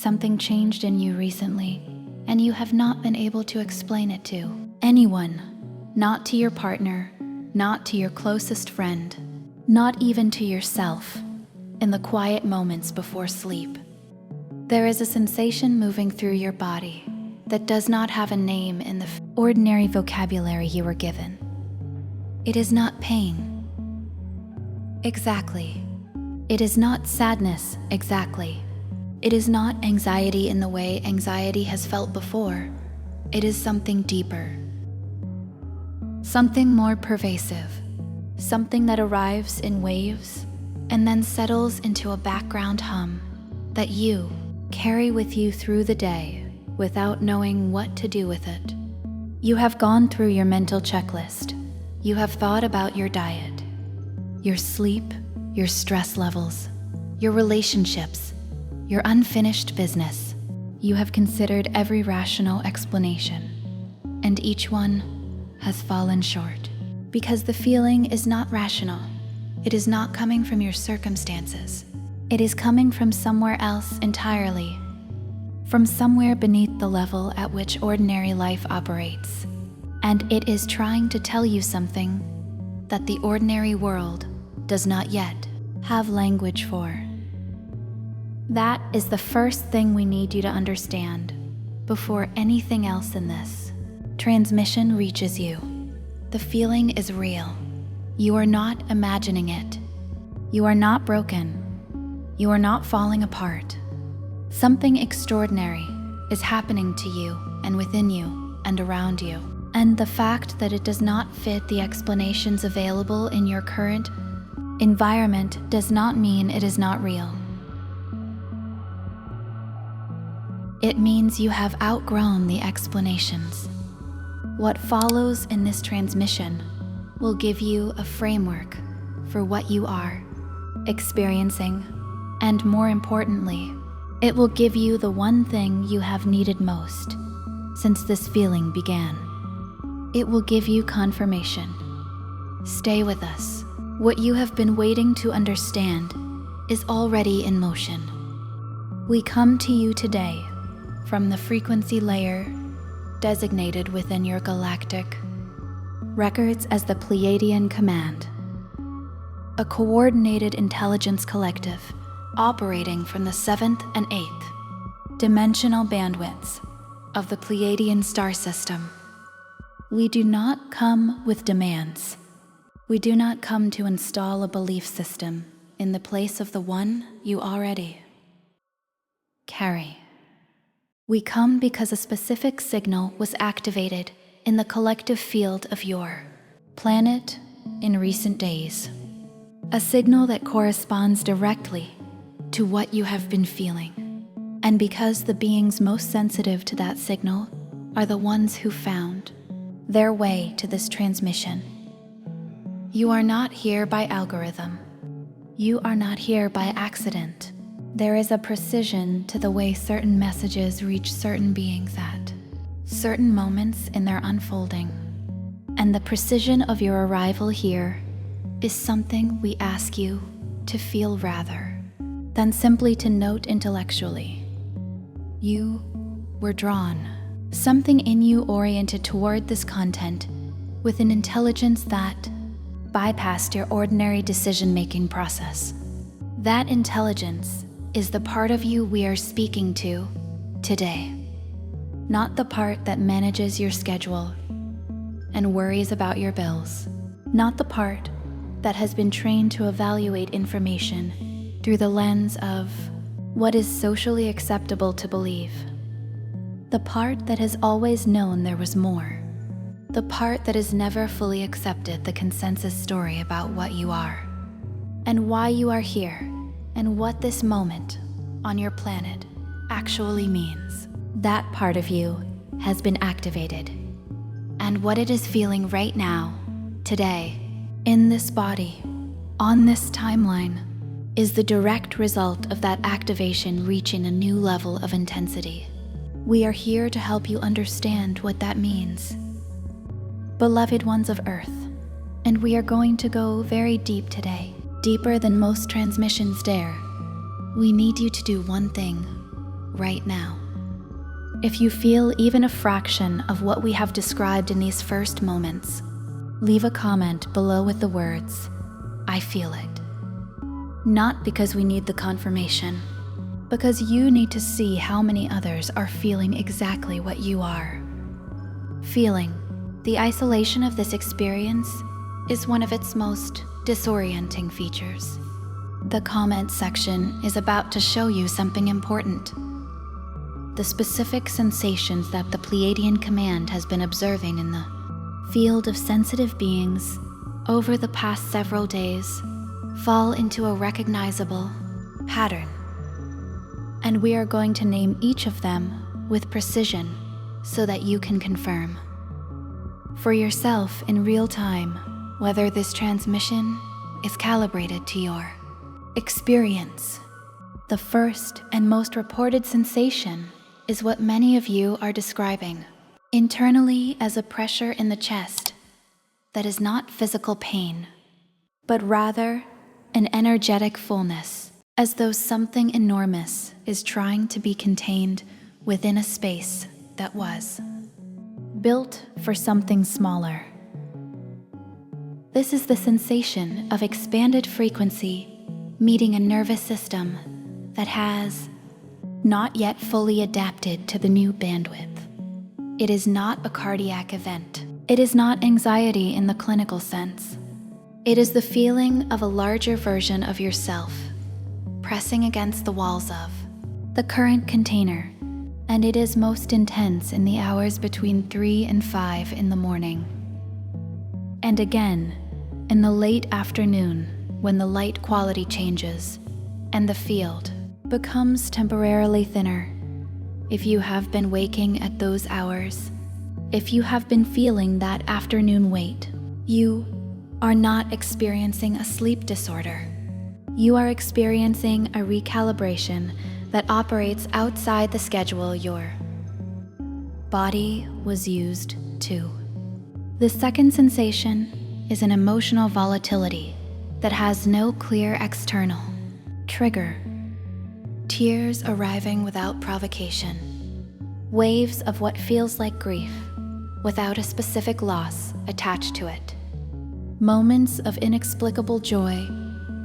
Something changed in you recently, and you have not been able to explain it to anyone, not to your partner, not to your closest friend, not even to yourself, in the quiet moments before sleep. There is a sensation moving through your body that does not have a name in the ordinary vocabulary you were given. It is not pain. Exactly. It is not sadness. Exactly. It is not anxiety in the way anxiety has felt before. It is something deeper. Something more pervasive. Something that arrives in waves and then settles into a background hum that you carry with you through the day without knowing what to do with it. You have gone through your mental checklist. You have thought about your diet, your sleep, your stress levels, your relationships, your unfinished business. You have considered every rational explanation, and each one has fallen short. Because the feeling is not rational. It is not coming from your circumstances. It is coming from somewhere else entirely, from somewhere beneath the level at which ordinary life operates. And it is trying to tell you something that the ordinary world does not yet have language for. That is the first thing we need you to understand before anything else in this. Transmission reaches you. The feeling is real. You are not imagining it. You are not broken. You are not falling apart. Something extraordinary is happening to you and within you and around you. And the fact that it does not fit the explanations available in your current environment does not mean it is not real. It means you have outgrown the explanations. What follows in this transmission will give you a framework for what you are experiencing, and more importantly, it will give you the one thing you have needed most since this feeling began. It will give you confirmation. Stay with us. What you have been waiting to understand is already in motion. We come to you today from the frequency layer designated within your galactic records as the Pleiadian Command, a coordinated intelligence collective operating from the 7th and 8th dimensional bandwidths of the Pleiadian star system. We do not come with demands. We do not come to install a belief system in the place of the one you already carry. We come because a specific signal was activated in the collective field of your planet in recent days. A signal that corresponds directly to what you have been feeling. And because the beings most sensitive to that signal are the ones who found their way to this transmission. You are not here by algorithm. You are not here by accident. There is a precision to the way certain messages reach certain beings at certain moments in their unfolding. And the precision of your arrival here is something we ask you to feel rather than simply to note intellectually. You were drawn. Something in you oriented toward this content with an intelligence that bypassed your ordinary decision-making process. That intelligence is the part of you we are speaking to today, not the part that manages your schedule and worries about your bills, not the part that has been trained to evaluate information through the lens of what is socially acceptable to believe, the part that has always known there was more, the part that has never fully accepted the consensus story about what you are and why you are here and what this moment on your planet actually means. That part of you has been activated, and what it is feeling right now, today, in this body, on this timeline, is the direct result of that activation reaching a new level of intensity. We are here to help you understand what that means. Beloved ones of Earth, and we are going to go very deep today, deeper than most transmissions dare. We need you to do one thing right now. If you feel even a fraction of what we have described in these first moments, leave a comment below with the words, "I feel it." Not because we need the confirmation, because you need to see how many others are feeling exactly what you are. Feeling. The isolation of this experience is one of its most disorienting features. The comment section is about to show you something important. The specific sensations that the Pleiadian command has been observing in the field of sensitive beings over the past several days fall into a recognizable pattern. And we are going to name each of them with precision so that you can confirm for yourself in real time whether this transmission is calibrated to your experience. The first and most reported sensation is what many of you are describing internally as a pressure in the chest that is not physical pain, but rather an energetic fullness, as though something enormous is trying to be contained within a space that was built for something smaller. This is the sensation of expanded frequency meeting a nervous system that has not yet fully adapted to the new bandwidth. It is not a cardiac event. It is not anxiety in the clinical sense. It is the feeling of a larger version of yourself pressing against the walls of the current container, and it is most intense in the hours between 3 and 5 in the morning. And again, in the late afternoon when the light quality changes and the field becomes temporarily thinner. If you have been waking at those hours, if you have been feeling that afternoon weight, you are not experiencing a sleep disorder. You are experiencing a recalibration that operates outside the schedule your body was used to. The second sensation is an emotional volatility that has no clear external trigger. Tears arriving without provocation. Waves of what feels like grief without a specific loss attached to it. Moments of inexplicable joy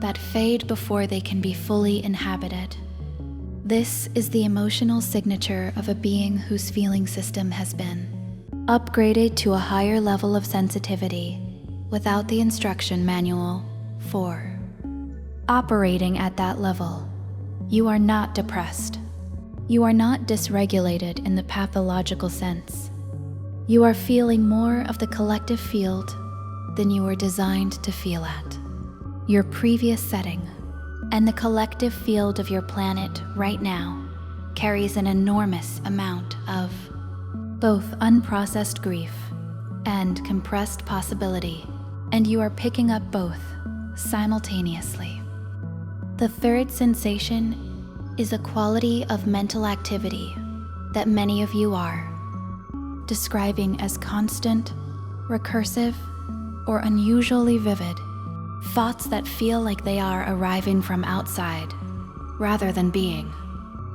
that fade before they can be fully inhabited. This is the emotional signature of a being whose feeling system has been upgraded to a higher level of sensitivity without the instruction manual for operating at that level. You are not depressed. You are not dysregulated in the pathological sense. You are feeling more of the collective field than you were designed to feel at. Your previous setting and the collective field of your planet right now carries an enormous amount of both unprocessed grief and compressed possibility, and you are picking up both simultaneously. The third sensation is a quality of mental activity that many of you are describing as constant, recursive, or unusually vivid. Thoughts that feel like they are arriving from outside rather than being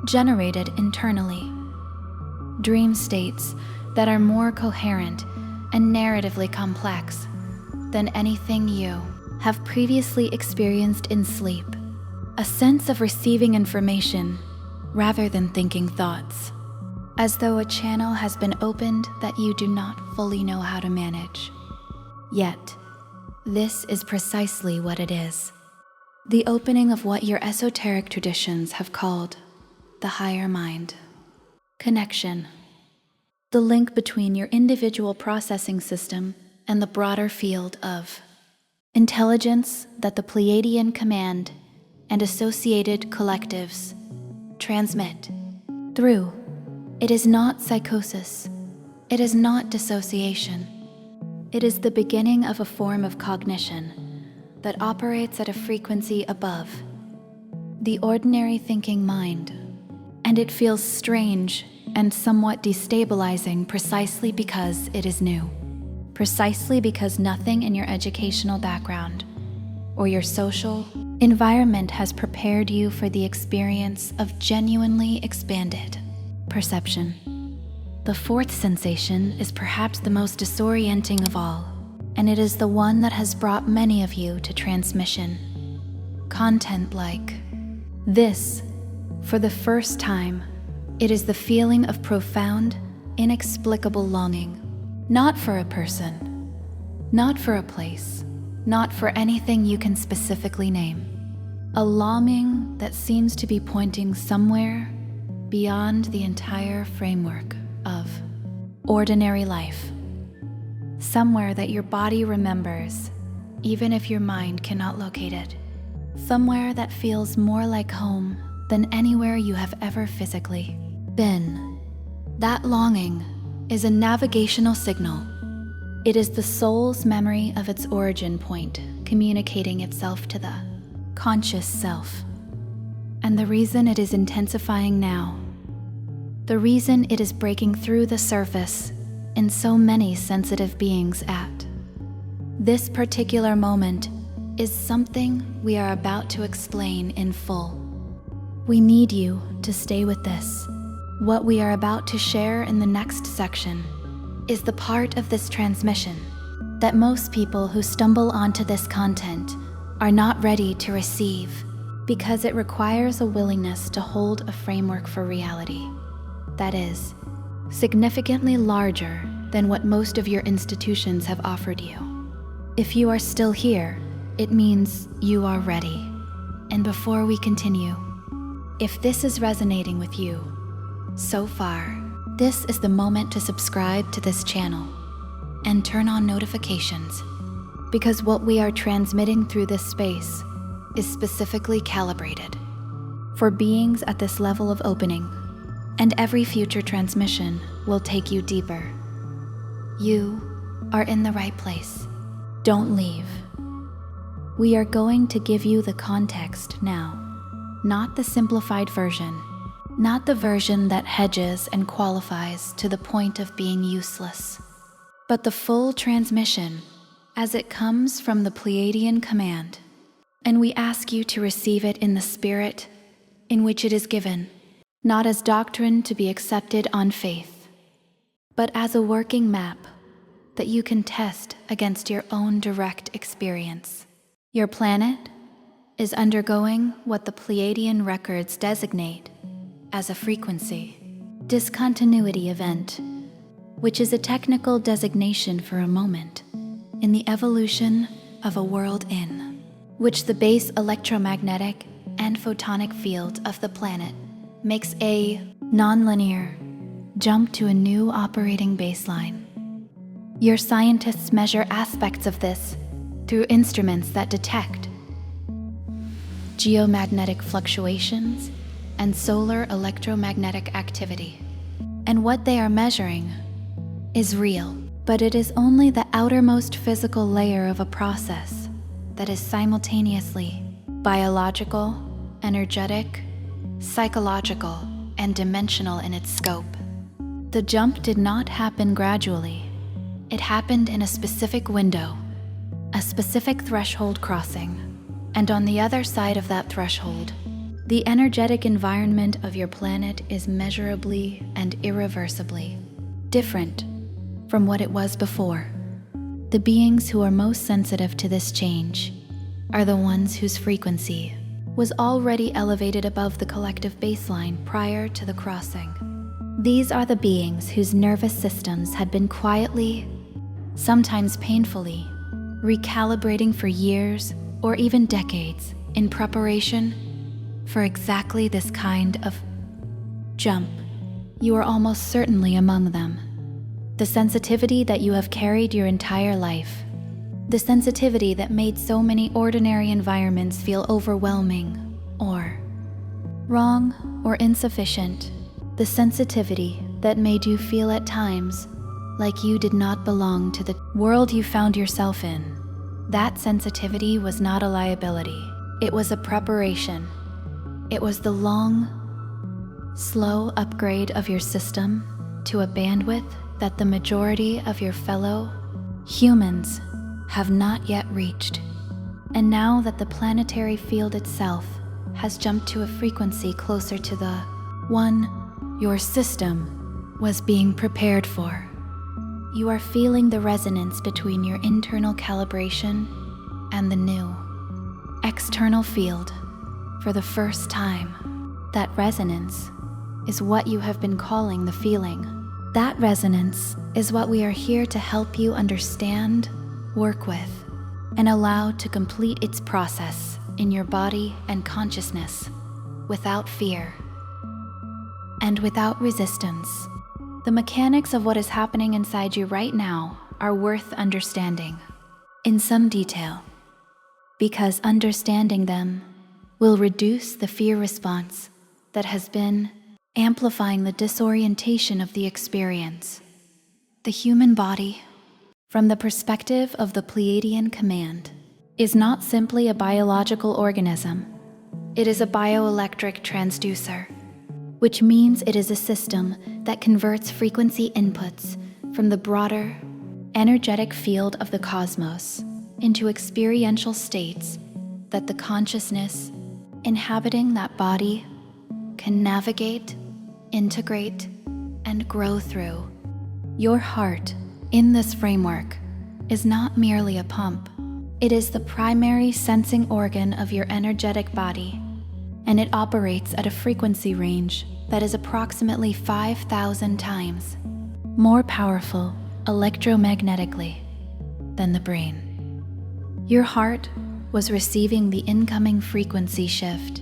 generated internally. Dream states that are more coherent and narratively complex than anything you have previously experienced in sleep. A sense of receiving information rather than thinking thoughts, as though a channel has been opened that you do not fully know how to manage. Yet, this is precisely what it is. The opening of what your esoteric traditions have called the higher mind. Connection. The link between your individual processing system and the broader field of intelligence that the Pleiadian command and associated collectives transmit through. It is not psychosis. It is not dissociation. It is the beginning of a form of cognition that operates at a frequency above the ordinary thinking mind, and it feels strange and somewhat destabilizing precisely because it is new, precisely because nothing in your educational background or your social environment has prepared you for the experience of genuinely expanded perception. The fourth sensation is perhaps the most disorienting of all, and it is the one that has brought many of you to transmission. Content like this, for the first time, it is the feeling of profound, inexplicable longing, not for a person, not for a place, not for anything you can specifically name. A longing that seems to be pointing somewhere beyond the entire framework of ordinary life. Somewhere that your body remembers, even if your mind cannot locate it. Somewhere that feels more like home than anywhere you have ever physically been. That longing is a navigational signal. It is the soul's memory of its origin point communicating itself to the conscious self. And the reason it is intensifying now, the reason it is breaking through the surface in so many sensitive beings at this particular moment is something we are about to explain in full. We need you to stay with this. What we are about to share in the next section is the part of this transmission that most people who stumble onto this content are not ready to receive because it requires a willingness to hold a framework for reality that is significantly larger than what most of your institutions have offered you. If you are still here, it means you are ready. And before we continue, if this is resonating with you so far, this is the moment to subscribe to this channel and turn on notifications, because what we are transmitting through this space is specifically calibrated for beings at this level of opening, and every future transmission will take you deeper. You are in the right place. Don't leave. We are going to give you the context now, not the simplified version, not the version that hedges and qualifies to the point of being useless, but the full transmission as it comes from the Pleiadian command, and we ask you to receive it in the spirit in which it is given, not as doctrine to be accepted on faith, but as a working map that you can test against your own direct experience. Your planet is undergoing what the Pleiadian records designate as a frequency discontinuity event, which is a technical designation for a moment in the evolution of a world in which the base electromagnetic and photonic field of the planet makes a nonlinear jump to a new operating baseline. Your scientists measure aspects of this through instruments that detect geomagnetic fluctuations and solar electromagnetic activity. And what they are measuring is real, but it is only the outermost physical layer of a process that is simultaneously biological, energetic, psychological, and dimensional in its scope. The jump did not happen gradually. It happened in a specific window, a specific threshold crossing, and on the other side of that threshold, the energetic environment of your planet is measurably and irreversibly different from what it was before. The beings who are most sensitive to this change are the ones whose frequency was already elevated above the collective baseline prior to the crossing. These are the beings whose nervous systems had been quietly, sometimes painfully, recalibrating for years or even decades in preparation for exactly this kind of jump. You are almost certainly among them. The sensitivity that you have carried your entire life, the sensitivity that made so many ordinary environments feel overwhelming or wrong or insufficient, the sensitivity that made you feel at times like you did not belong to the world you found yourself in. That sensitivity was not a liability. It was a preparation. It was the long, slow upgrade of your system to a bandwidth that the majority of your fellow humans have not yet reached. And now that the planetary field itself has jumped to a frequency closer to the one your system was being prepared for, you are feeling the resonance between your internal calibration and the new external field for the first time. That resonance is what you have been calling the feeling. That resonance is what we are here to help you understand, work with, and allow to complete its process in your body and consciousness without fear and without resistance. The mechanics of what is happening inside you right now are worth understanding in some detail, because understanding them will reduce the fear response that has been amplifying the disorientation of the experience. The human body, from the perspective of the Pleiadian command, is not simply a biological organism. It is a bioelectric transducer, which means it is a system that converts frequency inputs from the broader, energetic field of the cosmos into experiential states that the consciousness inhabiting that body can navigate, integrate, and grow through. Your heart, in this framework, is not merely a pump. It is the primary sensing organ of your energetic body, and it operates at a frequency range that is approximately 5,000 times more powerful electromagnetically than the brain. Your heart was receiving the incoming frequency shift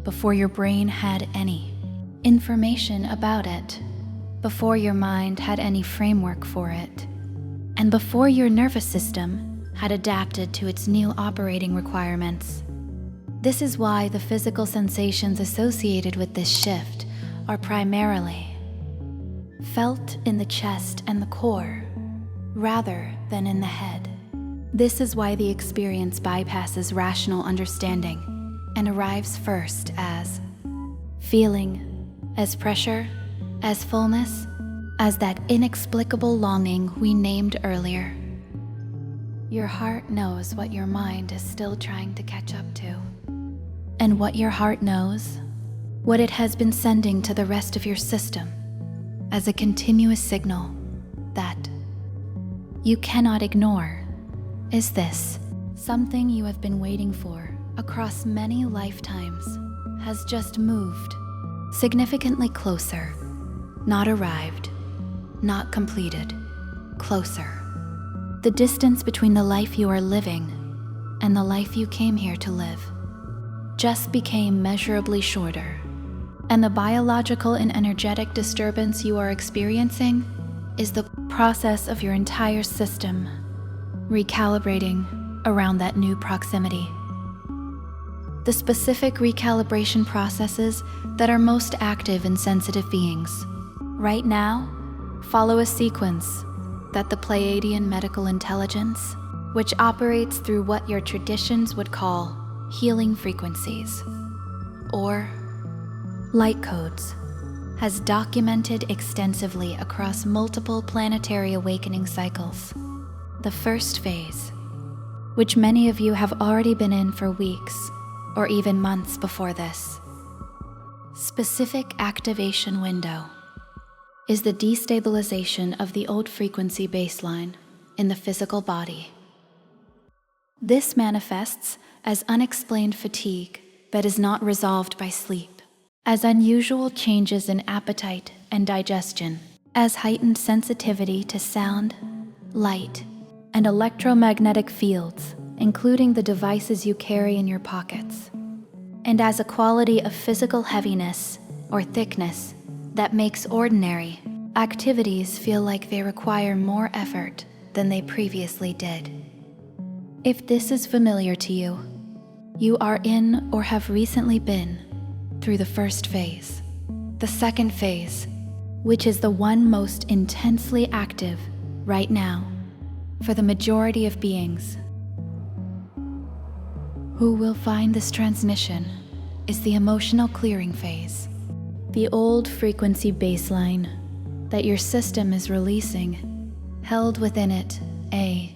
before your brain had any information about it, before your mind had any framework for it, and before your nervous system had adapted to its new operating requirements. This is why the physical sensations associated with this shift are primarily felt in the chest and the core, rather than in the head. This is why the experience bypasses rational understanding and arrives first as feeling, as pressure, as fullness, as that inexplicable longing we named earlier. Your heart knows what your mind is still trying to catch up to. And what your heart knows, what it has been sending to the rest of your system as a continuous signal that you cannot ignore, is this: something you have been waiting for across many lifetimes has just moved significantly closer, not arrived, not completed, closer. The distance between the life you are living and the life you came here to live just became measurably shorter, and the biological and energetic disturbance you are experiencing is the process of your entire system recalibrating around that new proximity. The specific recalibration processes that are most active in sensitive beings right now follow a sequence that the Pleiadian medical intelligence, which operates through what your traditions would call healing frequencies or light codes, has documented extensively across multiple planetary awakening cycles. The first phase, which many of you have already been in for weeks or even months before this, specific activation window, is the destabilization of the old frequency baseline in the physical body. This manifests as unexplained fatigue that is not resolved by sleep, as unusual changes in appetite and digestion, as heightened sensitivity to sound, light, and electromagnetic fields, including the devices you carry in your pockets, and as a quality of physical heaviness or thickness that makes ordinary activities feel like they require more effort than they previously did. If this is familiar to you, you are in or have recently been through the first phase. The second phase, which is the one most intensely active right now for the majority of beings who will find this transmission, is the emotional clearing phase. The old frequency baseline that your system is releasing held within it a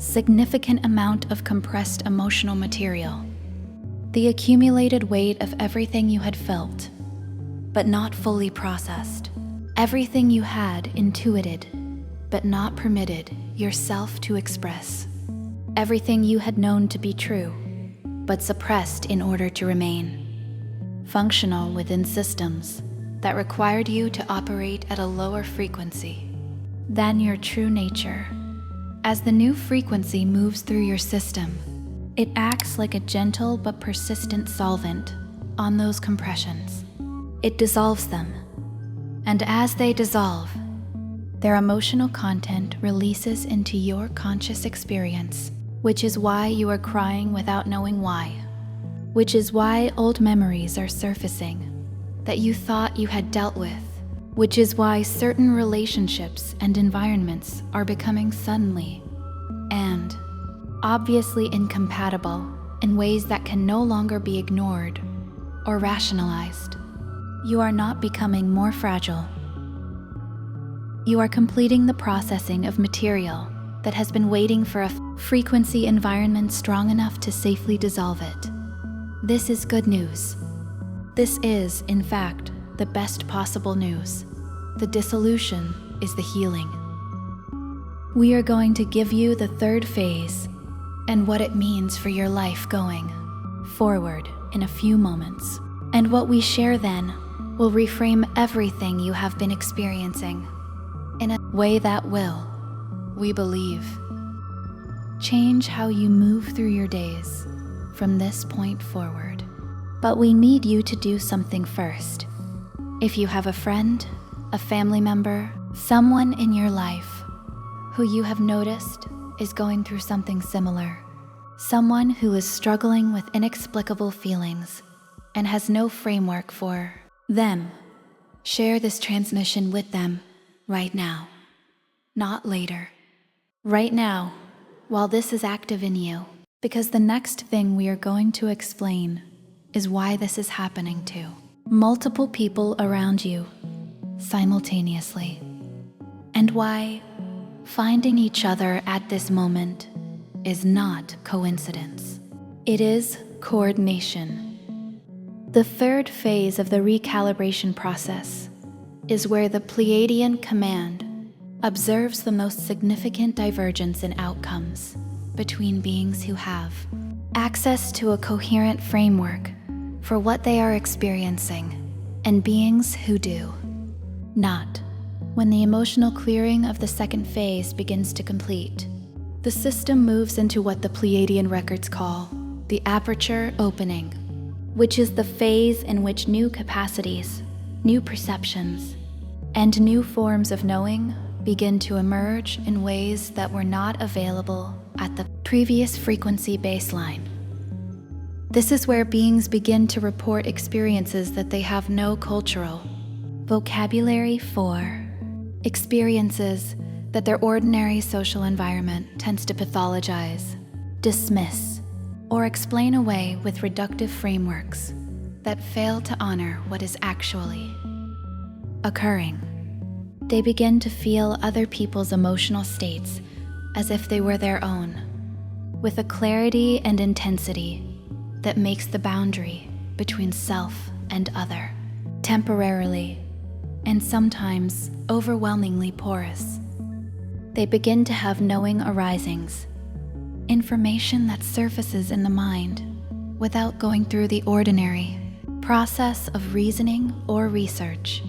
significant amount of compressed emotional material, the accumulated weight of everything you had felt, but not fully processed, everything you had intuited, but not permitted yourself to express, everything you had known to be true, but suppressed in order to remain functional within systems that required you to operate at a lower frequency than your true nature. As the new frequency moves through your system, it acts like a gentle but persistent solvent on those compressions. It dissolves them, and as they dissolve, their emotional content releases into your conscious experience, which is why you are crying without knowing why, which is why old memories are surfacing that you thought you had dealt with, which is why certain relationships and environments are becoming suddenly and obviously incompatible in ways that can no longer be ignored or rationalized. You are not becoming more fragile. You are completing the processing of material that has been waiting for a frequency environment strong enough to safely dissolve it. This is good news. This is, in fact, the best possible news. The dissolution is the healing. We are going to give you the third phase and what it means for your life going forward in a few moments. And what we share then will reframe everything you have been experiencing in a way that will, we believe, change how you move through your days from this point forward. But we need you to do something first. If you have a friend, a family member, someone in your life who you have noticed is going through something similar, someone who is struggling with inexplicable feelings and has no framework for them, share this transmission with them right now, not later. Right now, while this is active in you, because the next thing we are going to explain is why this is happening to multiple people around you simultaneously, and why finding each other at this moment is not coincidence. It is coordination. The third phase of the recalibration process is where the Pleiadian command observes the most significant divergence in outcomes between beings who have access to a coherent framework for what they are experiencing and beings who do not. When the emotional clearing of the second phase begins to complete, the system moves into what the Pleiadian records call the aperture opening, which is the phase in which new capacities, new perceptions, and new forms of knowing begin to emerge in ways that were not available at the previous frequency baseline. This is where beings begin to report experiences that they have no cultural vocabulary for, experiences that their ordinary social environment tends to pathologize, dismiss, or explain away with reductive frameworks that fail to honor what is actually occurring. They begin to feel other people's emotional states as if they were their own, with a clarity and intensity that makes the boundary between self and other temporarily and sometimes overwhelmingly porous. They begin to have knowing arisings, information that surfaces in the mind without going through the ordinary process of reasoning or research,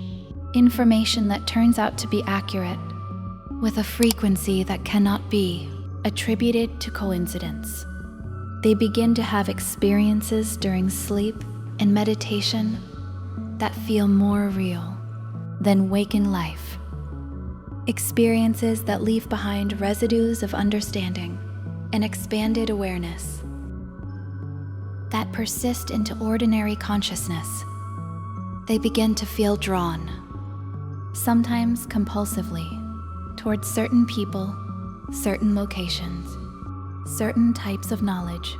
information that turns out to be accurate with a frequency that cannot be attributed to coincidence. They begin to have experiences during sleep and meditation that feel more real than waking life. Experiences that leave behind residues of understanding and expanded awareness that persist into ordinary consciousness. They begin to feel drawn, sometimes compulsively, towards certain people, certain locations, certain types of knowledge,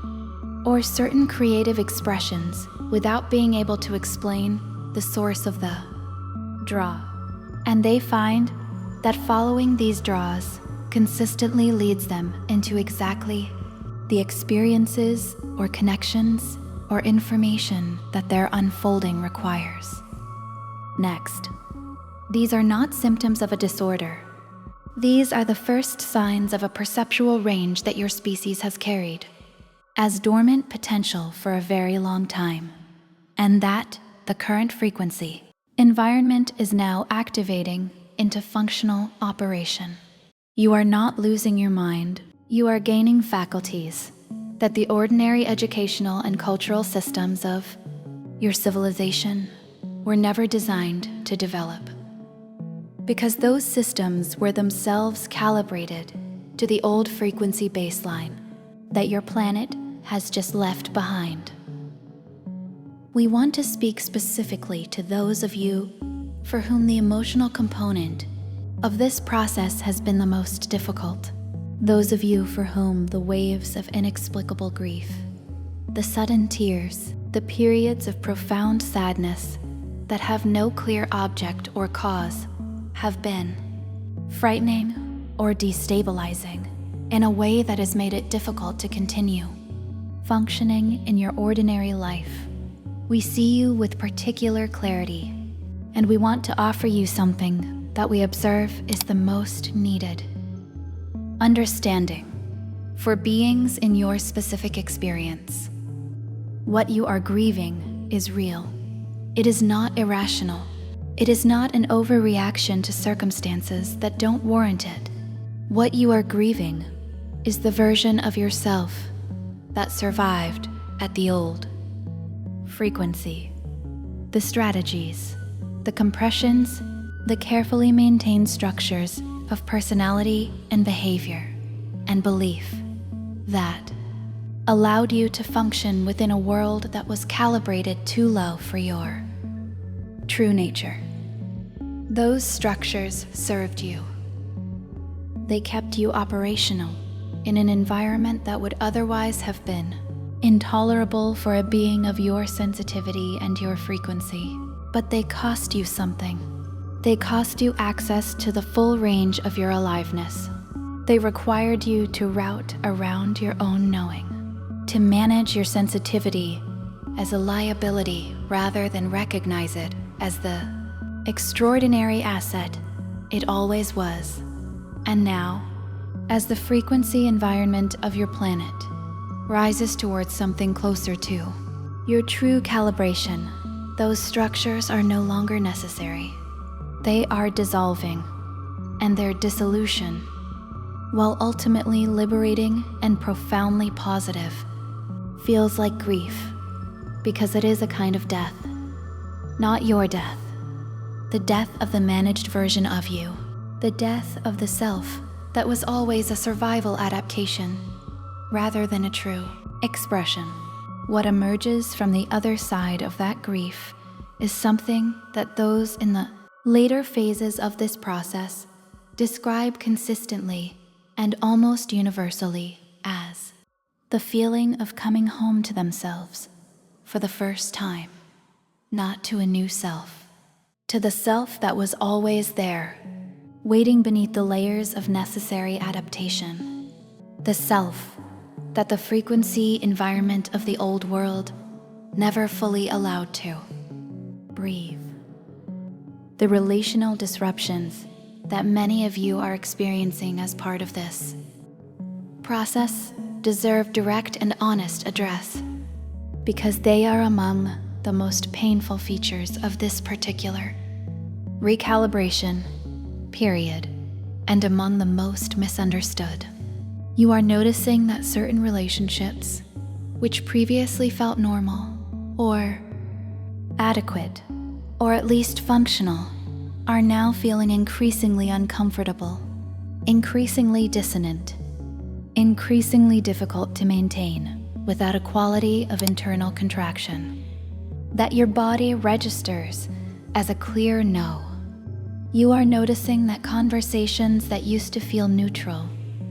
or certain creative expressions without being able to explain the source of the draw. And they find that following these draws consistently leads them into exactly the experiences or connections or information that their unfolding requires. Next, these are not symptoms of a disorder. These are the first signs of a perceptual range that your species has carried as dormant potential for a very long time, and that the current frequency environment is now activating into functional operation. You are not losing your mind, you are gaining faculties that the ordinary educational and cultural systems of your civilization were never designed to develop. Because those systems were themselves calibrated to the old frequency baseline that your planet has just left behind. We want to speak specifically to those of you for whom the emotional component of this process has been the most difficult. Those of you for whom the waves of inexplicable grief, the sudden tears, the periods of profound sadness that have no clear object or cause have been frightening or destabilizing in a way that has made it difficult to continue functioning in your ordinary life. We see you with particular clarity, and we want to offer you something that we observe is the most needed. Understanding for beings in your specific experience. What you are grieving is real. It is not irrational. It is not an overreaction to circumstances that don't warrant it. What you are grieving is the version of yourself that survived at the old frequency. The strategies, the compressions, the carefully maintained structures of personality and behavior and belief that allowed you to function within a world that was calibrated too low for your true nature. Those structures served you. They kept you operational in an environment that would otherwise have been intolerable for a being of your sensitivity and your frequency. But they cost you something. They cost you access to the full range of your aliveness. They required you to route around your own knowing, to manage your sensitivity as a liability rather than recognize it as the extraordinary asset it always was. And now, as the frequency environment of your planet rises towards something closer to your true calibration, those structures are no longer necessary. They are dissolving, and their dissolution, while ultimately liberating and profoundly positive, feels like grief, because it is a kind of death. Not your death, the death of the managed version of you, the death of the self that was always a survival adaptation, rather than a true expression. What emerges from the other side of that grief is something that those in the later phases of this process describe consistently and almost universally as the feeling of coming home to themselves for the first time, not to a new self, to the self that was always there, waiting beneath the layers of necessary adaptation, the self that the frequency environment of the old world never fully allowed to breathe. The relational disruptions that many of you are experiencing as part of this process deserve direct and honest address, because they are among the most painful features of this particular recalibration period, and among the most misunderstood. You are noticing that certain relationships, which previously felt normal, or adequate, or at least functional, are now feeling increasingly uncomfortable, increasingly dissonant, increasingly difficult to maintain without a quality of internal contraction that your body registers as a clear no. You are noticing that conversations that used to feel neutral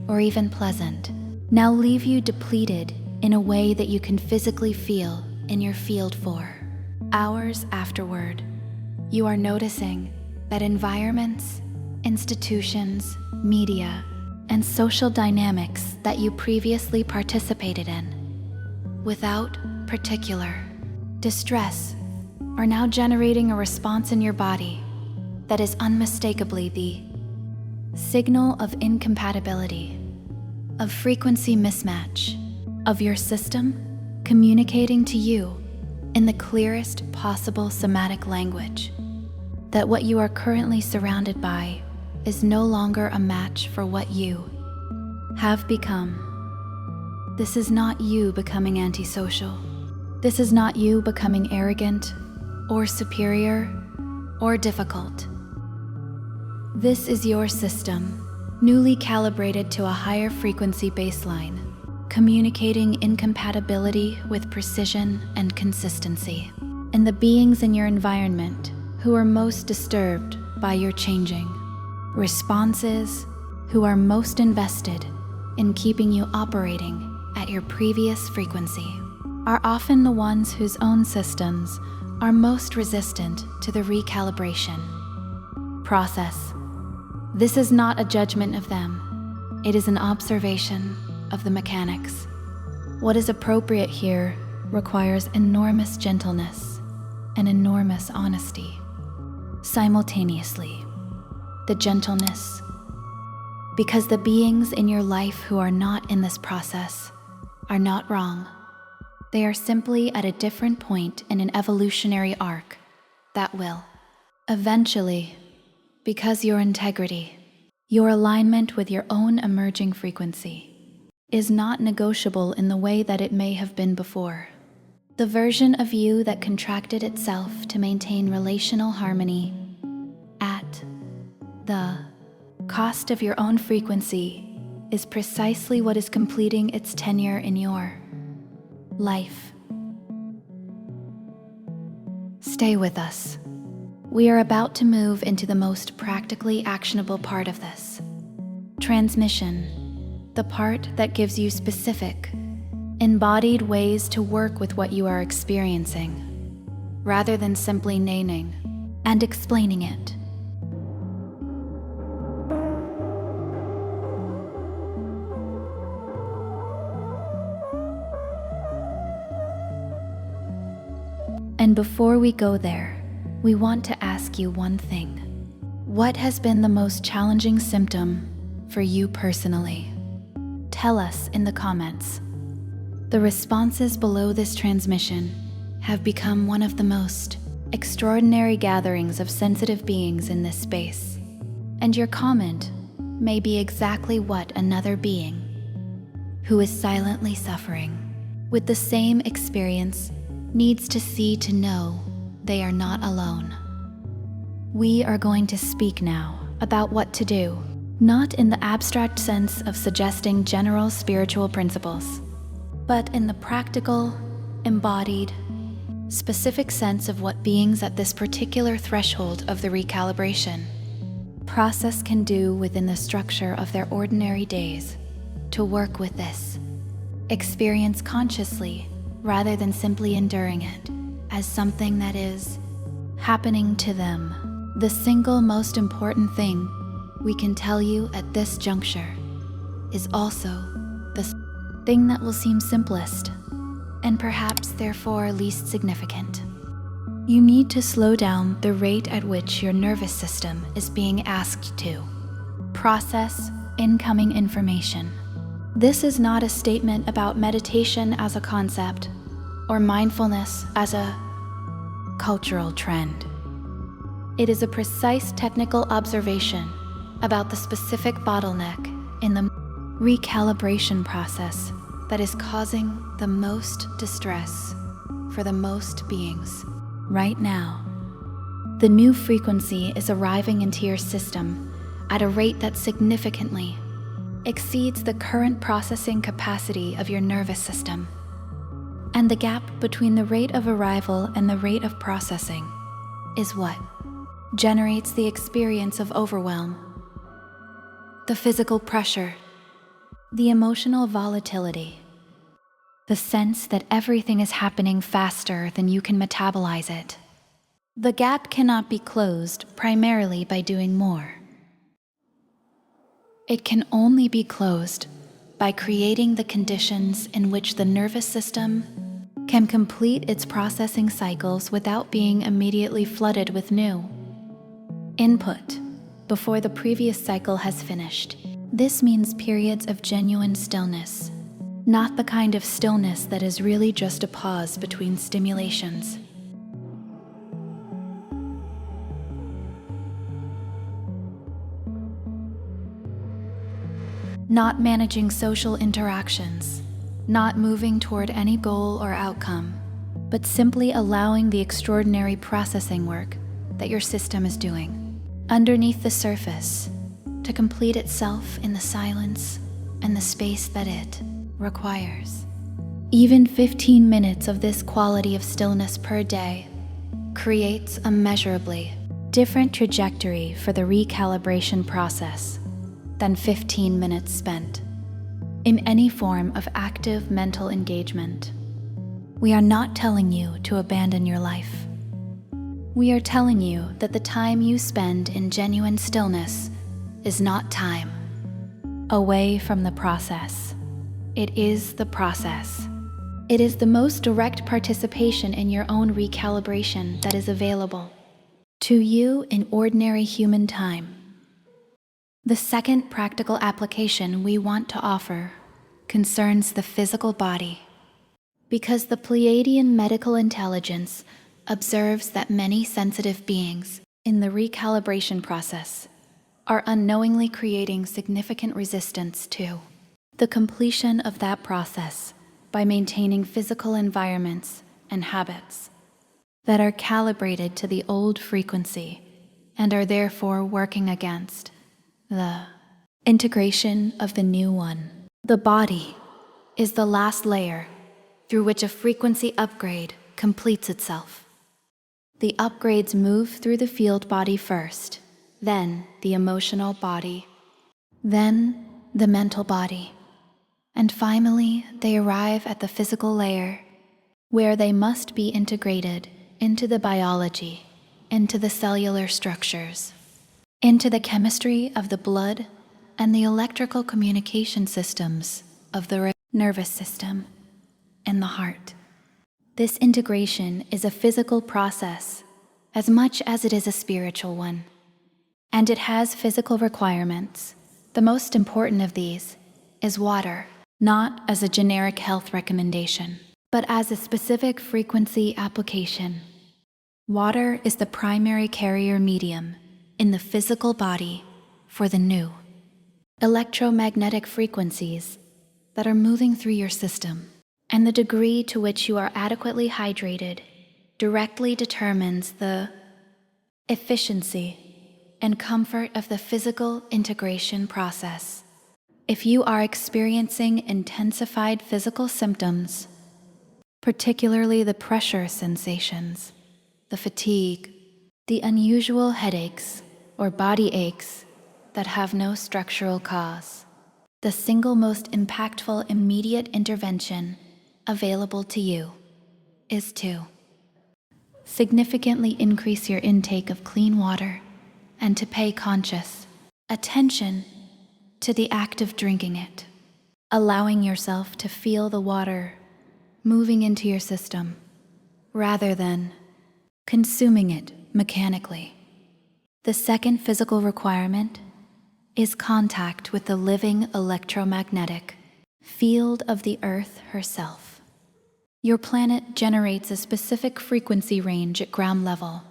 or even pleasant now leave you depleted in a way that you can physically feel in your field for hours afterward. You are noticing that environments, institutions, media, and social dynamics that you previously participated in, without particular distress, are now generating a response in your body that is unmistakably the signal of incompatibility, of frequency mismatch, of your system communicating to you in the clearest possible somatic language that what you are currently surrounded by is no longer a match for what you have become. This is not you becoming antisocial. This is not you becoming arrogant or superior or difficult. This is your system, newly calibrated to a higher frequency baseline, communicating incompatibility with precision and consistency. And the beings in your environment who are most disturbed by your changing responses, who are most invested in keeping you operating at your previous frequency, are often the ones whose own systems are most resistant to the recalibration process. This is not a judgment of them. It is an observation of the mechanics. What is appropriate here requires enormous gentleness and enormous honesty. Simultaneously, the gentleness, because the beings in your life who are not in this process are not wrong. They are simply at a different point in an evolutionary arc that will eventually, because your integrity, your alignment with your own emerging frequency, is not negotiable in the way that it may have been before. The version of you that contracted itself to maintain relational harmony at the cost of your own frequency is precisely what is completing its tenure in your life. Stay with us. We are about to move into the most practically actionable part of this. Transmission, the part that gives you specific, embodied ways to work with what you are experiencing, rather than simply naming and explaining it. And before we go there, we want to ask you one thing. What has been the most challenging symptom for you personally? Tell us in the comments. The responses below this transmission have become one of the most extraordinary gatherings of sensitive beings in this space. And your comment may be exactly what another being who is silently suffering with the same experience needs to see to know they are not alone. We are going to speak now about what to do, not in the abstract sense of suggesting general spiritual principles, but in the practical, embodied, specific sense of what beings at this particular threshold of the recalibration process can do within the structure of their ordinary days to work with this experience consciously rather than simply enduring it as something that is happening to them. The single most important thing we can tell you at this juncture is also the thing that will seem simplest and perhaps therefore least significant. You need to slow down the rate at which your nervous system is being asked to process incoming information. This is not a statement about meditation as a concept or mindfulness as a cultural trend. It is a precise technical observation about the specific bottleneck in the recalibration process that is causing the most distress for the most beings right now. The new frequency is arriving into your system at a rate that significantly exceeds the current processing capacity of your nervous system. And the gap between the rate of arrival and the rate of processing is what generates the experience of overwhelm, the physical pressure, the emotional volatility, the sense that everything is happening faster than you can metabolize it. The gap cannot be closed primarily by doing more. It can only be closed by creating the conditions in which the nervous system can complete its processing cycles without being immediately flooded with new input before the previous cycle has finished. This means periods of genuine stillness, not the kind of stillness that is really just a pause between stimulations. Not managing social interactions, not moving toward any goal or outcome, but simply allowing the extraordinary processing work that your system is doing underneath the surface to complete itself in the silence and the space that it requires. Even 15 minutes of this quality of stillness per day creates a measurably different trajectory for the recalibration process than 15 minutes spent in any form of active mental engagement. We are not telling you to abandon your life. We are telling you that the time you spend in genuine stillness is not time away from the process. It is the process. It is the most direct participation in your own recalibration that is available to you in ordinary human time. The second practical application we want to offer concerns the physical body, because the Pleiadian medical intelligence observes that many sensitive beings in the recalibration process are unknowingly creating significant resistance to the completion of that process by maintaining physical environments and habits that are calibrated to the old frequency and are therefore working against the integration of the new one. The body is the last layer through which a frequency upgrade completes itself. The upgrades move through the field body first, then the emotional body, then the mental body, and finally they arrive at the physical layer, where they must be integrated into the biology, into the cellular structures, into the chemistry of the blood and the electrical communication systems of the nervous system and the heart. This integration is a physical process as much as it is a spiritual one, and it has physical requirements. The most important of these is water, not as a generic health recommendation, but as a specific frequency application. Water is the primary carrier medium in the physical body for the new electromagnetic frequencies that are moving through your system, and the degree to which you are adequately hydrated directly determines the efficiency and comfort of the physical integration process. If you are experiencing intensified physical symptoms, particularly the pressure sensations, the fatigue, the unusual headaches or body aches that have no structural cause, the single most impactful immediate intervention available to you is to significantly increase your intake of clean water and to pay conscious attention to the act of drinking it, allowing yourself to feel the water moving into your system rather than consuming it mechanically. The second physical requirement is contact with the living electromagnetic field of the Earth herself. Your planet generates a specific frequency range at ground level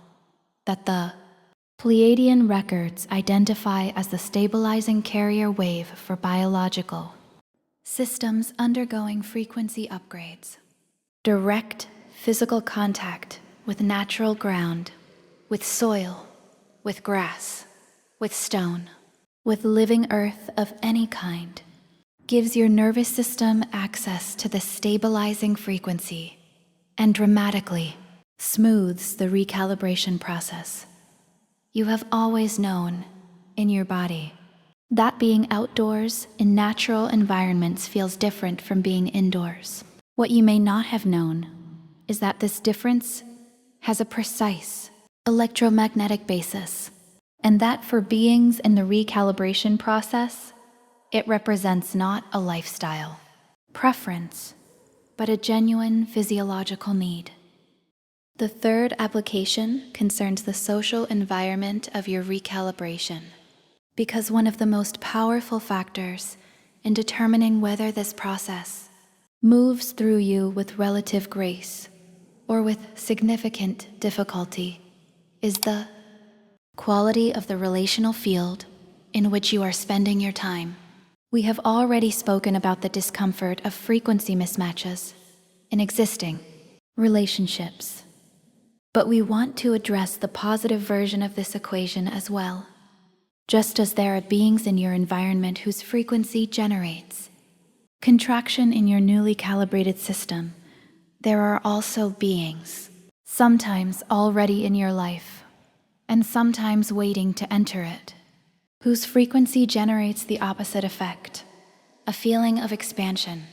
that the Pleiadian records identify as the stabilizing carrier wave for biological systems undergoing frequency upgrades. Direct physical contact with natural ground, with soil, with grass, with stone, with living earth of any kind, gives your nervous system access to the stabilizing frequency and dramatically smooths the recalibration process. You have always known in your body that being outdoors in natural environments feels different from being indoors. What you may not have known is that this difference has a precise electromagnetic basis, and that for beings in the recalibration process, It represents not a lifestyle, preference, but a genuine physiological need. The third application concerns the social environment of your recalibration, because one of the most powerful factors in determining whether this process moves through you with relative grace or with significant difficulty is the quality of the relational field in which you are spending your time. We have already spoken about the discomfort of frequency mismatches in existing relationships, but we want to address the positive version of this equation as well. Just as there are beings in your environment whose frequency generates contraction in your newly calibrated system, there are also beings, sometimes already in your life, and sometimes waiting to enter it, whose frequency generates the opposite effect, a feeling of expansion,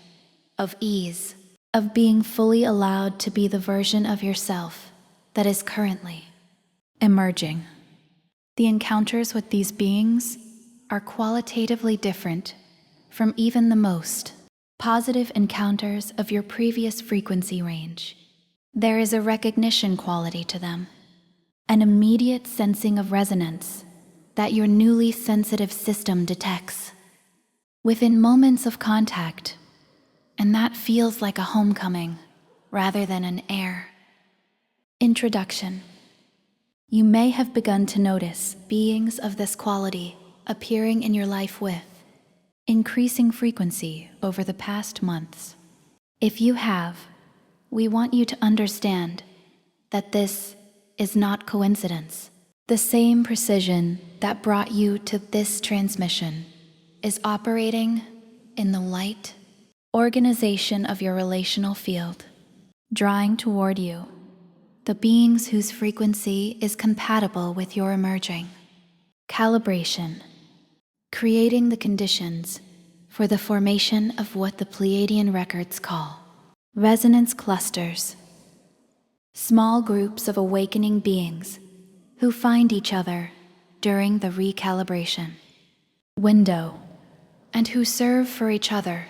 of ease, of being fully allowed to be the version of yourself that is currently emerging. The encounters with these beings are qualitatively different from even the most positive encounters of your previous frequency range. There is a recognition quality to them, an immediate sensing of resonance that your newly sensitive system detects within moments of contact, and that feels like a homecoming rather than an air. Introduction. You may have begun to notice beings of this quality appearing in your life with increasing frequency over the past months. If you have, we want you to understand that this is not coincidence. The same precision that brought you to this transmission is operating in the light organization of your relational field, drawing toward you the beings whose frequency is compatible with your emerging. Calibration. Creating the conditions for the formation of what the Pleiadian records call resonance clusters, small groups of awakening beings who find each other during the recalibration window and who serve for each other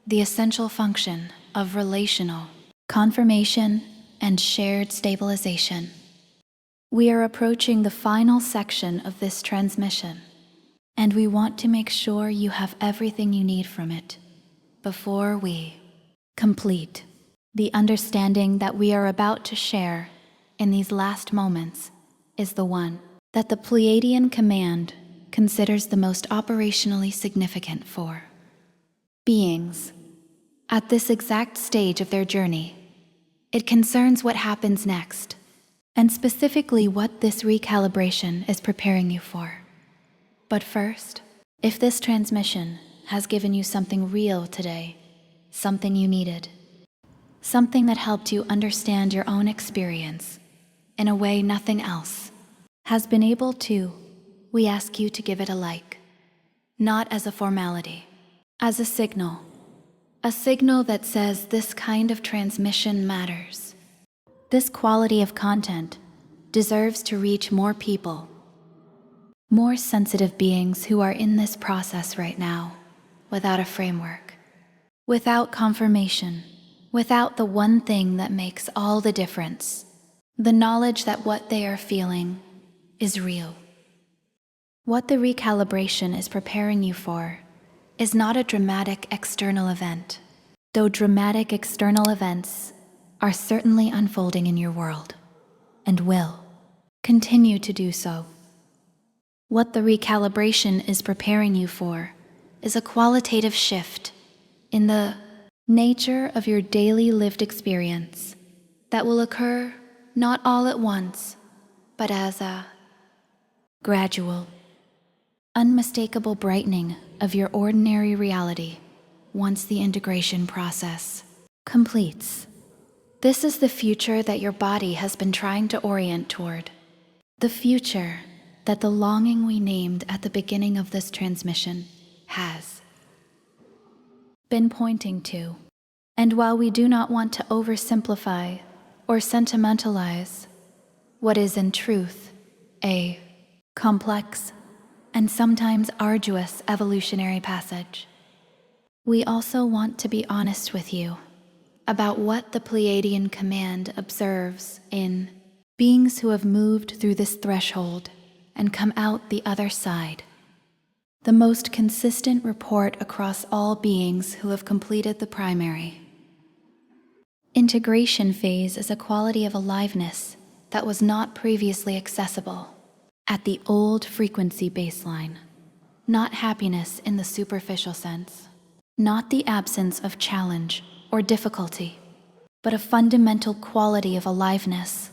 the essential function of relational confirmation and shared stabilization. We are approaching the final section of this transmission, and we want to make sure you have everything you need from it before we complete. The understanding that we are about to share in these last moments is the one that the Pleiadian command considers the most operationally significant for beings at this exact stage of their journey. It concerns what happens next, and specifically what this recalibration is preparing you for. But first, if this transmission has given you something real today, something you needed, something that helped you understand your own experience in a way nothing else has been able to, we ask you to give it a like, not as a formality, as a signal that says this kind of transmission matters. This quality of content deserves to reach more people, more sensitive beings who are in this process right now, without a framework, without confirmation, without the one thing that makes all the difference, the knowledge that what they are feeling is real. What the recalibration is preparing you for is not a dramatic external event, though dramatic external events are certainly unfolding in your world, and will continue to do so. What the recalibration is preparing you for is a qualitative shift in the nature of your daily lived experience that will occur not all at once, but as a gradual, unmistakable brightening of your ordinary reality once the integration process completes. This is the future that your body has been trying to orient toward, the future that the longing we named at the beginning of this transmission has been pointing to. And while we do not want to oversimplify or sentimentalize what is in truth a complex and sometimes arduous evolutionary passage. We also want to be honest with you about what the Pleiadian command observes in beings who have moved through this threshold and come out the other side. The most consistent report across all beings who have completed the primary. Integration phase is a quality of aliveness that was not previously accessible at the old frequency baseline. Not happiness in the superficial sense, not the absence of challenge or difficulty, but a fundamental quality of aliveness,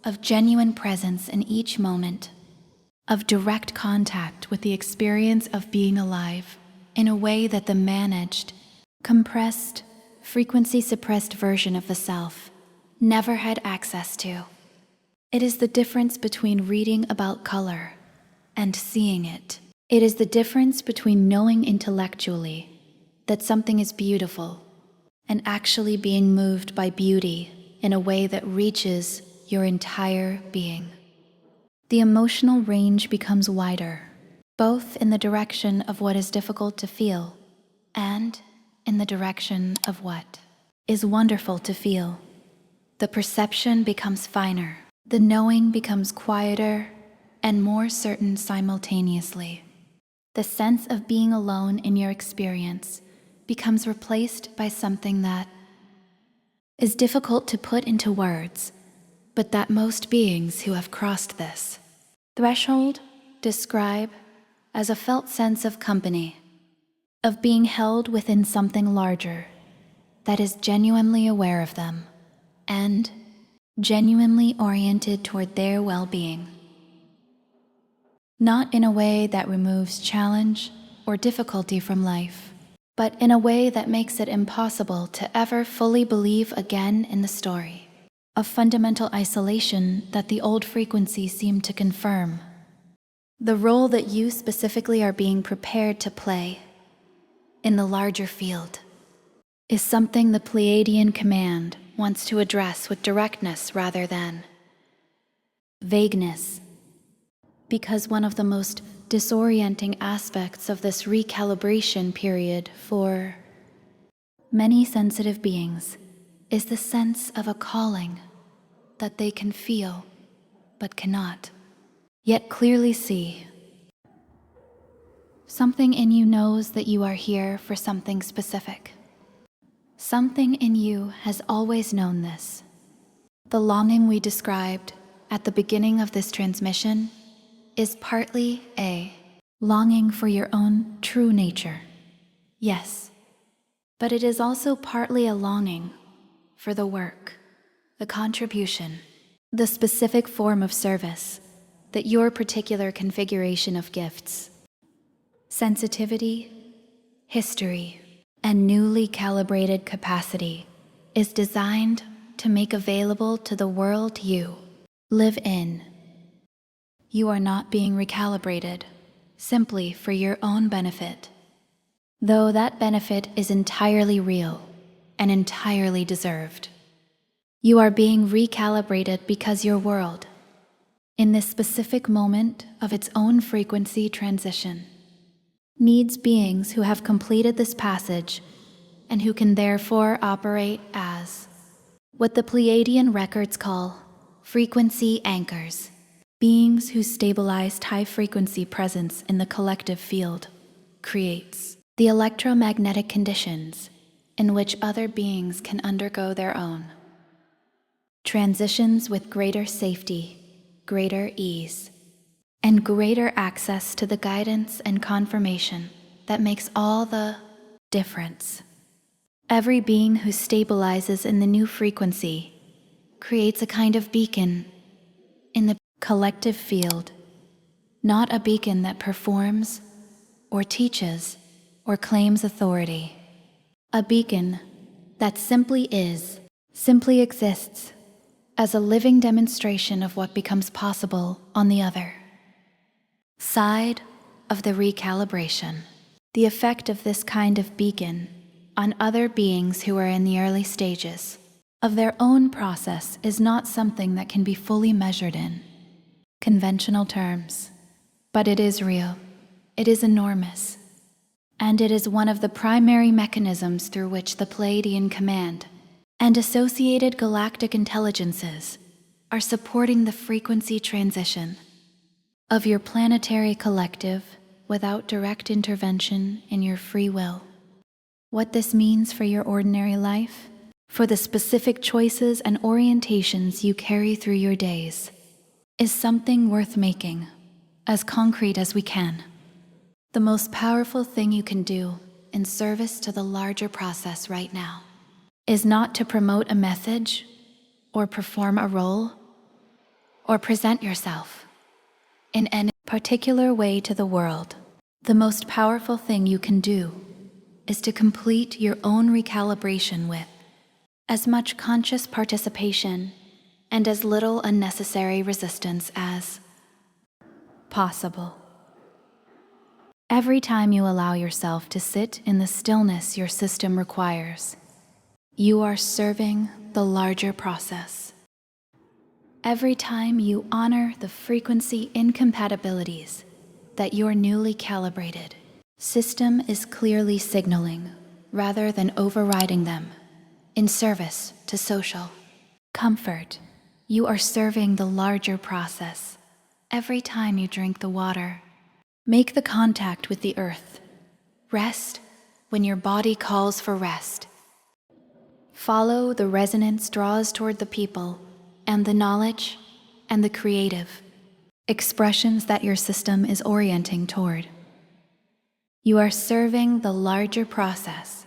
of genuine presence in each moment, of direct contact with the experience of being alive in a way that the managed, compressed, frequency-suppressed version of the self never had access to. It is the difference between reading about color and seeing it. It is the difference between knowing intellectually that something is beautiful and actually being moved by beauty in a way that reaches your entire being. The emotional range becomes wider, both in the direction of what is difficult to feel and in the direction of what is wonderful to feel. The perception becomes finer, the knowing becomes quieter and more certain simultaneously. The sense of being alone in your experience becomes replaced by something that is difficult to put into words, but that most beings who have crossed this threshold describe as a felt sense of company, of being held within something larger that is genuinely aware of them and genuinely oriented toward their well-being. Not in a way that removes challenge or difficulty from life, but in a way that makes it impossible to ever fully believe again in the story. A fundamental isolation that the old frequencies seem to confirm. The role that you specifically are being prepared to play in the larger field is something the Pleiadian command wants to address with directness rather than vagueness. Because one of the most disorienting aspects of this recalibration period for many sensitive beings is the sense of a calling that they can feel but cannot yet clearly see. Something in you knows that you are here for something specific. Something in you has always known this. The longing we described at the beginning of this transmission is partly a longing for your own true nature. Yes, but it is also partly a longing for the work, the contribution, the specific form of service that your particular configuration of gifts, sensitivity, history, and newly calibrated capacity is designed to make available to the world you live in. You are not being recalibrated simply for your own benefit, though that benefit is entirely real and entirely deserved. You are being recalibrated because your world, in this specific moment of its own frequency transition, needs beings who have completed this passage and who can therefore operate as what the Pleiadian records call frequency anchors, beings whose stabilized high-frequency presence in the collective field creates the electromagnetic conditions in which other beings can undergo their own transitions with greater safety, greater ease, and greater access to the guidance and confirmation that makes all the difference. Every being who stabilizes in the new frequency creates a kind of beacon in the collective field, not a beacon that performs or teaches or claims authority. A beacon that simply is, simply exists as a living demonstration of what becomes possible on the other side of the recalibration. The effect of this kind of beacon on other beings who are in the early stages of their own process is not something that can be fully measured in conventional terms, but it is real. It is enormous, and it is one of the primary mechanisms through which the Pleiadian Command and associated galactic intelligences are supporting the frequency transition of your planetary collective without direct intervention in your free will. What this means for your ordinary life, for the specific choices and orientations you carry through your days, is something worth making as concrete as we can. The most powerful thing you can do in service to the larger process right now is not to promote a message or perform a role or present yourself in any particular way to the world. The most powerful thing you can do is to complete your own recalibration with as much conscious participation and as little unnecessary resistance as possible. Every time you allow yourself to sit in the stillness your system requires, you are serving the larger process. Every time you honor the frequency incompatibilities that your newly calibrated system is clearly signaling rather than overriding them in service to social comfort, you are serving the larger process. Every time you drink the water, make the contact with the earth. Rest when your body calls for rest. Follow the resonance draws toward the people and the knowledge and the creative expressions that your system is orienting toward. You are serving the larger process,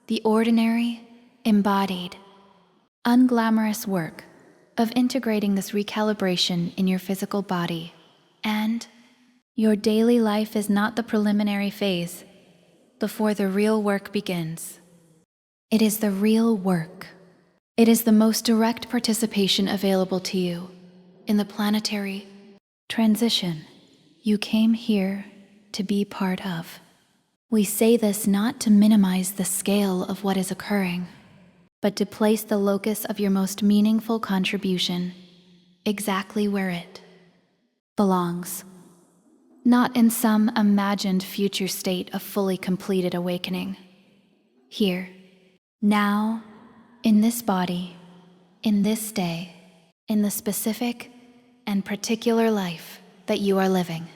the ordinary, embodied, unglamorous work of integrating this recalibration in your physical body. And your daily life is not the preliminary phase before the real work begins. It is the real work. It is the most direct participation available to you in the planetary transition you came here to be part of. We say this not to minimize the scale of what is occurring, but to place the locus of your most meaningful contribution exactly where it belongs. Not in some imagined future state of fully completed awakening. Here, now, in this body, in this day, in the specific and particular life that you are living.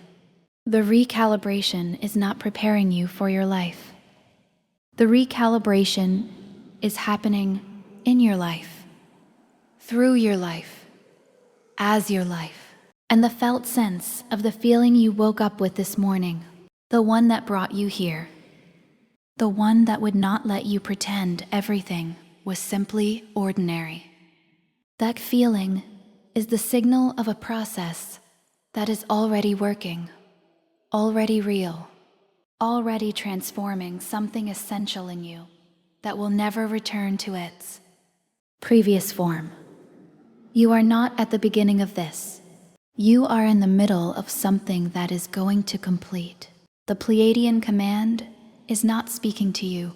The recalibration is not preparing you for your life. The recalibration is happening in your life, through your life, as your life, and the felt sense of the feeling you woke up with this morning, the one that brought you here, the one that would not let you pretend everything was simply ordinary. That feeling is the signal of a process that is already working, already real, already transforming something essential in you that will never return to its previous form. You are not at the beginning of this. You are in the middle of something that is going to complete. The Pleiadian Command is not speaking to you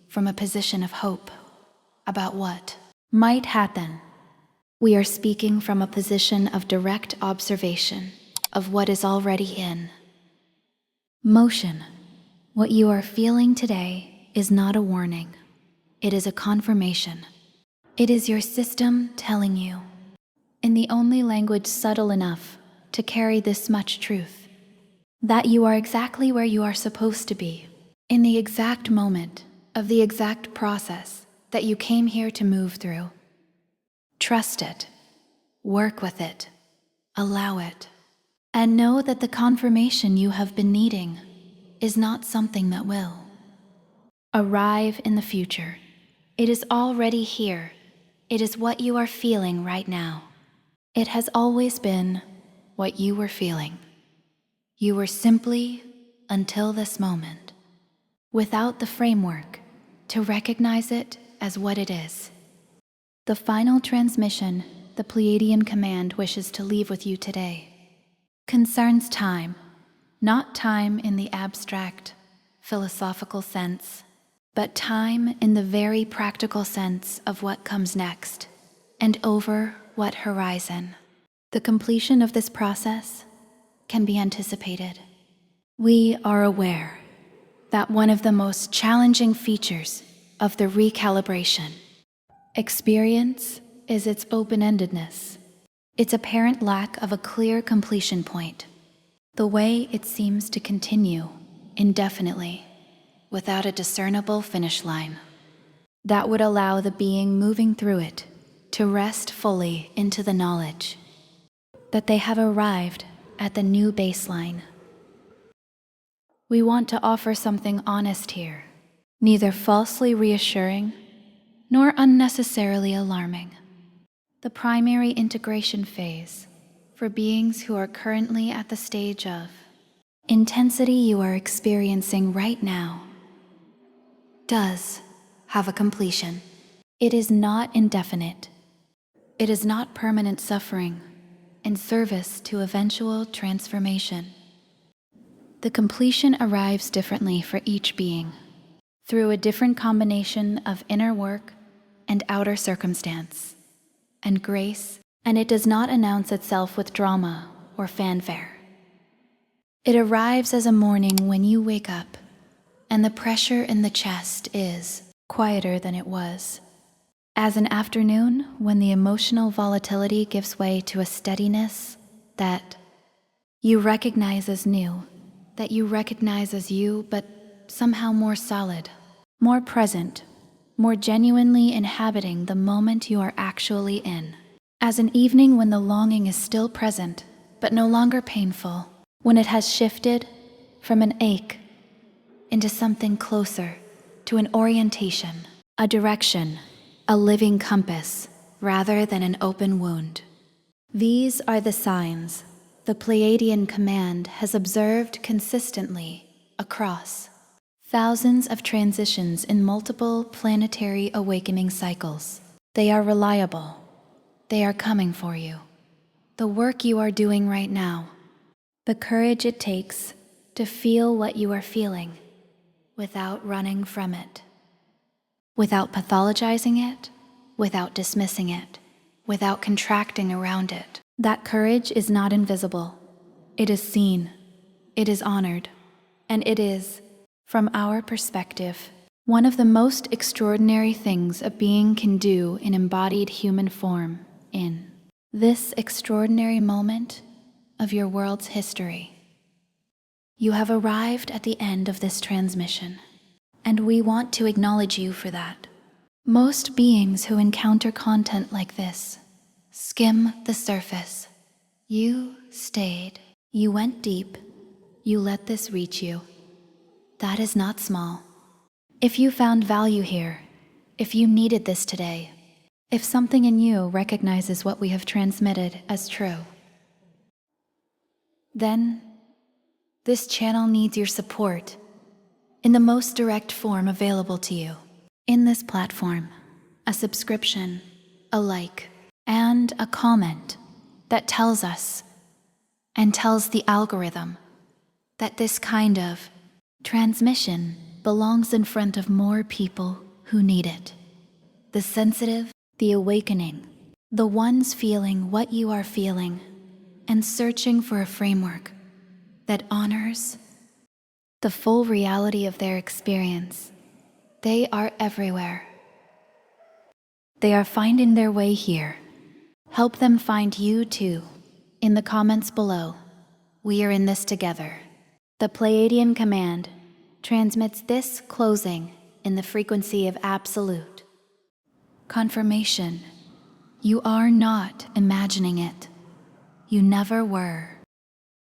from a position of hope about what might happen. We are speaking from a position of direct observation of what is already in motion. What you are feeling today is not a warning. It is a confirmation. It is your system telling you, in the only language subtle enough to carry this much truth, that you are exactly where you are supposed to be, in the exact moment of the exact process that you came here to move through. Trust it, work with it, allow it, and know that the confirmation you have been needing is not something that will arrive in the future. It is already here. It is what you are feeling right now. It has always been what you were feeling. You were simply, until this moment, without the framework to recognize it as what it is. The final transmission the Pleiadian Command wishes to leave with you today concerns time, not time in the abstract, philosophical sense, but time in the very practical sense of what comes next, and over what horizon. The completion of this process can be anticipated. We are aware that one of the most challenging features of the recalibration experience is its open-endedness, its apparent lack of a clear completion point, the way it seems to continue indefinitely without a discernible finish line that would allow the being moving through it to rest fully into the knowledge that they have arrived at the new baseline. We want to offer something honest here, neither falsely reassuring nor unnecessarily alarming. The primary integration phase for beings who are currently at the stage of intensity you are experiencing right now does have a completion. It is not indefinite. It is not permanent suffering in service to eventual transformation. The completion arrives differently for each being, through a different combination of inner work and outer circumstance and grace, and it does not announce itself with drama or fanfare. It arrives as a morning when you wake up and the pressure in the chest is quieter than it was, as an afternoon when the emotional volatility gives way to a steadiness that you recognize as new, that you recognize as you, but somehow more solid, more present, more genuinely inhabiting the moment you are actually in. As an evening when the longing is still present, but no longer painful, when it has shifted from an ache into something closer to an orientation, a direction, a living compass, rather than an open wound. These are the signs the Pleiadian command has observed consistently across thousands of transitions in multiple planetary awakening cycles. They are reliable. They are coming for you. The work you are doing right now, the courage it takes to feel what you are feeling without running from it, without pathologizing it, without dismissing it, without contracting around it. That courage is not invisible. It is seen, it is honored, and it is, from our perspective, one of the most extraordinary things a being can do in embodied human form in this extraordinary moment of your world's history. You have arrived at the end of this transmission, and we want to acknowledge you for that. Most beings who encounter content like this skim the surface. You stayed. You went deep. You let this reach you. That is not small. If you found value here, if you needed this today, if something in you recognizes what we have transmitted as true, then this channel needs your support in the most direct form available to you. In this platform, a subscription, a like, and a comment that tells us and tells the algorithm that this kind of transmission belongs in front of more people who need it. The sensitive, the awakening, the ones feeling what you are feeling and searching for a framework that honors the full reality of their experience. They are everywhere. They are finding their way here. Help them find you too. In the comments below, we are in this together. The Pleiadian command transmits this closing in the frequency of absolute confirmation. You are not imagining it. You never were.